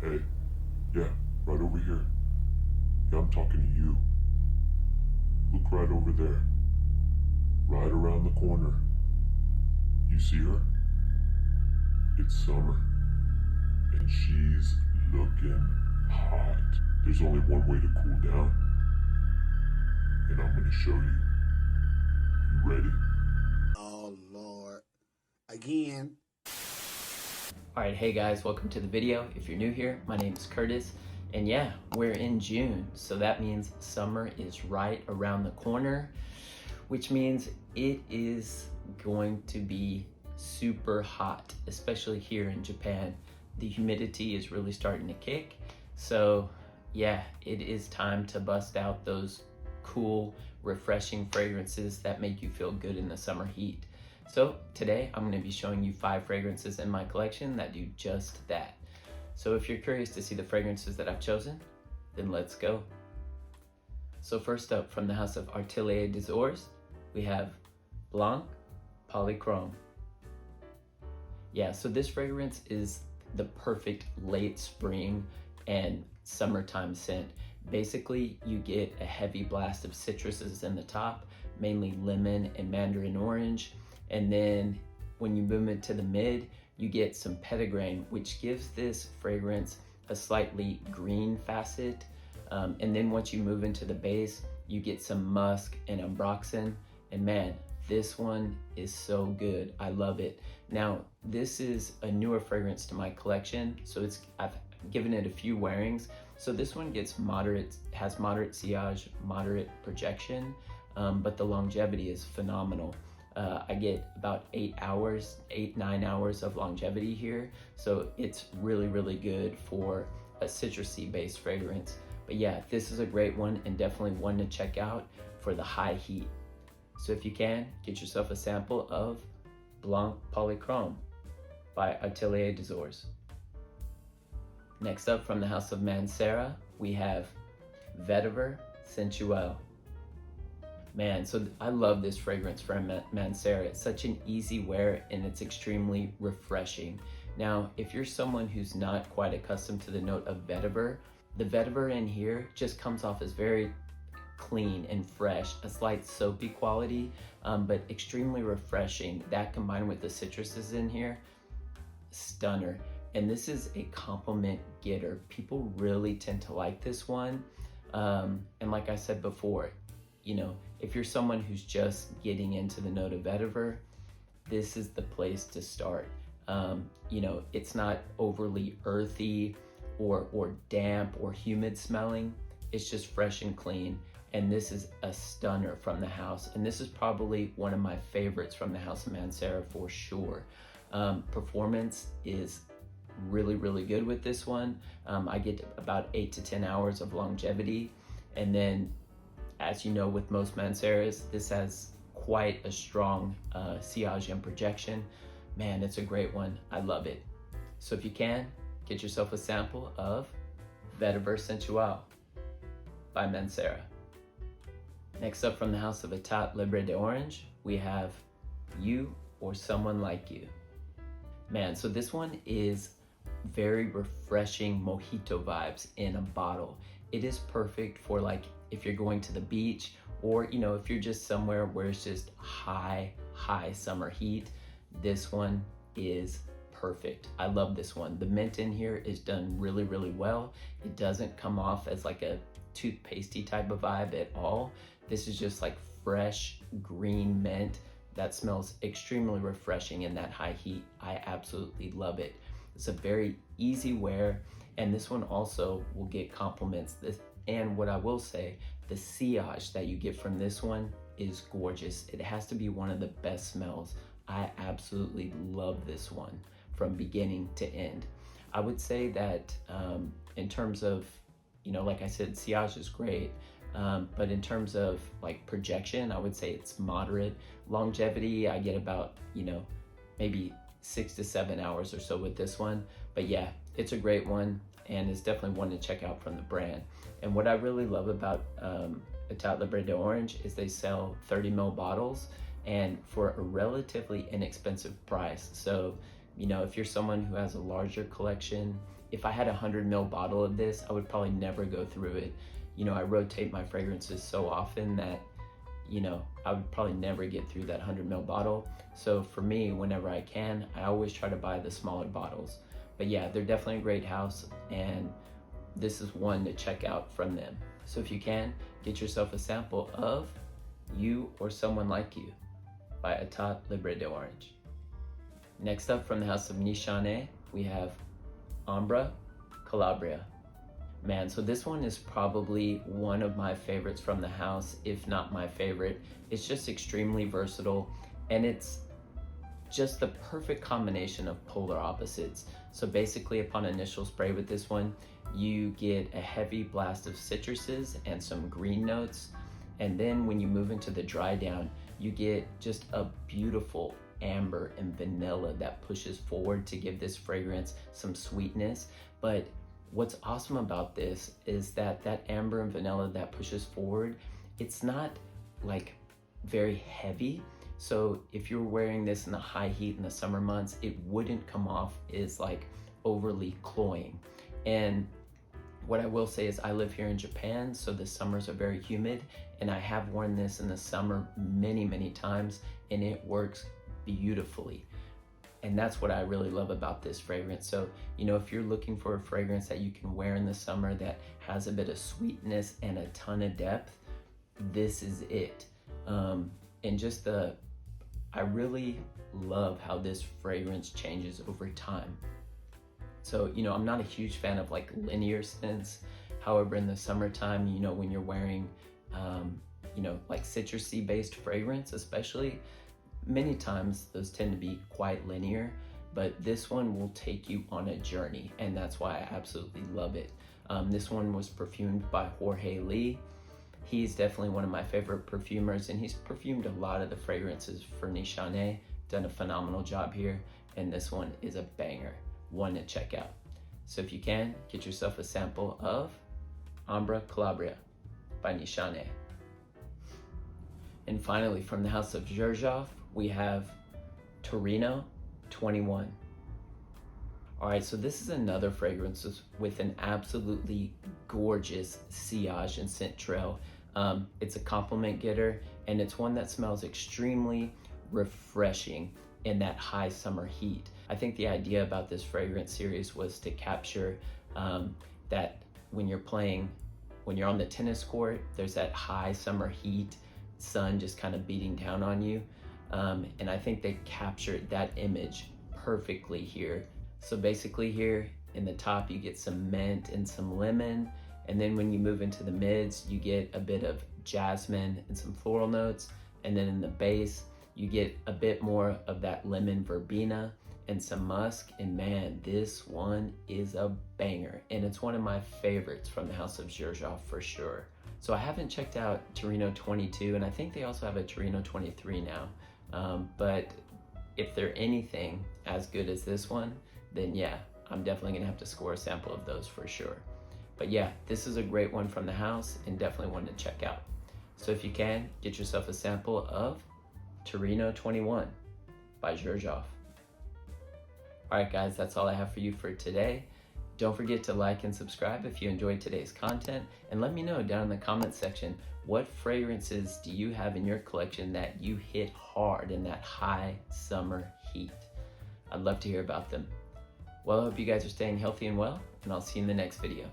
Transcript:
Hey, yeah, right over here. Yeah, I'm talking to you. Look right over there. Right around the corner. You see her? It's summer. And she's looking hot. There's only one way to cool down. And I'm gonna show you. You ready? Oh, Lord. Again. Alright, hey guys, welcome to the video. If you're new here, my name is Curtis, and yeah, we're in June, so that means summer is right around the corner, which means it is going to be super hot, especially here in Japan. The humidity is really starting to kick, so yeah, it is time to bust out those cool, refreshing fragrances that make you feel good in the summer heat. So today I'm going to be showing you 5 fragrances in my collection that do just that. So if you're curious to see the fragrances that I've chosen, then let's go. So first up, from the house of Atelier des Ors, we have Blanc Polychrome. Yeah, so this fragrance is the perfect late spring and summertime scent. Basically, you get a heavy blast of citruses in the top, mainly lemon and mandarin orange. And then when you move into the mid, you get some petitgrain, which gives this fragrance a slightly green facet. And then once you move into the base, you get some musk and ambroxan. And man, this one is so good. I love it. Now, this is a newer fragrance to my collection, so I've given it a few wearings. So this one has moderate sillage, moderate projection, but the longevity is phenomenal. I get about 8-9 hours of longevity here. So it's really, really good for a citrusy based fragrance. But yeah, this is a great one and definitely one to check out for the high heat. So if you can, get yourself a sample of Blanc Polychrome by Atelier des Ors. Next up, from the house of Mancera, we have Vetiver Sensuel. Man, so I love this fragrance from Mancera. It's such an easy wear and it's extremely refreshing. Now, if you're someone who's not quite accustomed to the note of vetiver, the vetiver in here just comes off as very clean and fresh, a slight soapy quality, but extremely refreshing. That combined with the citruses in here, stunner. And this is a compliment getter. People really tend to like this one. And like I said before, you know, if you're someone who's just getting into the note of vetiver, this is the place to start. You know, it's not overly earthy or damp or humid smelling. It's just fresh and clean. And this is a stunner from the house. And this is probably one of my favorites from the house of Mancera for sure. Performance is really, really good with this one. I get about 8 to 10 hours of longevity. And then, as you know, with most Manceras, this has quite a strong sillage and projection. Man, it's a great one. I love it. So if you can, get yourself a sample of Vetiver Sensuel by Mancera. Next up, from the house of État Libre d'Orange, we have You or Someone Like You. Man, so this one is very refreshing mojito vibes in a bottle. It is perfect for like if you're going to the beach, or you know, if you're just somewhere where it's just high summer heat. This one is perfect. I love this one. The mint in here is done really, really well. It doesn't come off as like a toothpastey type of vibe at all. This is just like fresh green mint that smells extremely refreshing in that high heat. I absolutely love it. It's a very easy wear, and this one also will get compliments. And what I will say, the sillage that you get from this one is gorgeous. It has to be one of the best smells. I absolutely love this one from beginning to end. I would say that in terms of, you know, like I said, sillage is great. But in terms of like projection, I would say it's moderate. Longevity, I get about, you know, maybe 6 to 7 hours or so with this one. But yeah, it's a great one and it's definitely one to check out from the brand. And what I really love about État Libre d'Orange is they sell 30 ml bottles and for a relatively inexpensive price. So You know, if you're someone who has a larger collection, if I had a 100 ml bottle of this, I would probably never go through it. You know, I rotate my fragrances so often that, you know, I would probably never get through that 100 ml bottle. So for me, whenever I can, I always try to buy the smaller bottles. But yeah, they're definitely a great house, and this is one to check out from them. So if you can, get yourself a sample of You or Someone Like You by Etat Libre d'Orange. Next up, from the house of Nishane, we have Ombra Calabria. Man, so this one is probably one of my favorites from the house, if not my favorite. It's just extremely versatile, and it's just the perfect combination of polar opposites. So basically, upon initial spray with this one, you get a heavy blast of citruses and some green notes. And then when you move into the dry down, you get just a beautiful amber and vanilla that pushes forward to give this fragrance some sweetness. But what's awesome about this is that that amber and vanilla that pushes forward, it's not like very heavy. So if you're wearing this in the high heat in the summer months, it wouldn't come off as like overly cloying. And what I will say is I live here in Japan, so the summers are very humid, and I have worn this in the summer many times, and it works beautifully. And that's what I really love about this fragrance. So, you know, if you're looking for a fragrance that you can wear in the summer that has a bit of sweetness and a ton of depth, this is it. And just I really love how this fragrance changes over time. So, you know, I'm not a huge fan of like linear scents. However, in the summertime, you know, when you're wearing, you know, like citrusy based fragrance, especially, many times those tend to be quite linear, but this one will take you on a journey, and that's why I absolutely love it. This one was perfumed by Jorge Lee. He's definitely one of my favorite perfumers, and he's perfumed a lot of the fragrances for Nishane, done a phenomenal job here, and this one is a banger, one to check out. So if you can, get yourself a sample of Ombra Calabria by Nishane. And finally, from the house of xerjoff, we have Torino 21. All right, so this is another fragrance with an absolutely gorgeous sillage and scent trail. It's a compliment getter, and it's one that smells extremely refreshing in that high summer heat. I think the idea about this fragrance series was to capture that when you're on the tennis court, there's that high summer heat, sun just kind of beating down on you. And I think they captured that image perfectly here. So basically here in the top, you get some mint and some lemon. And then when you move into the mids, you get a bit of jasmine and some floral notes. And then in the base, you get a bit more of that lemon verbena and some musk. And man, this one is a banger. And it's one of my favorites from the house of xerjoff for sure. So I haven't checked out Torino 22, and I think they also have a Torino 23 now. But if they're anything as good as this one, then yeah, I'm definitely gonna have to score a sample of those for sure. But yeah, this is a great one from the house and definitely one to check out. So if you can, get yourself a sample of Torino 21 by xerjoff. All right, guys, that's all I have for you for today. Don't forget to like and subscribe if you enjoyed today's content, and let me know down in the comments section, what fragrances do you have in your collection that you hit hard in that high summer heat? I'd love to hear about them. Well, I hope you guys are staying healthy and well, and I'll see you in the next video.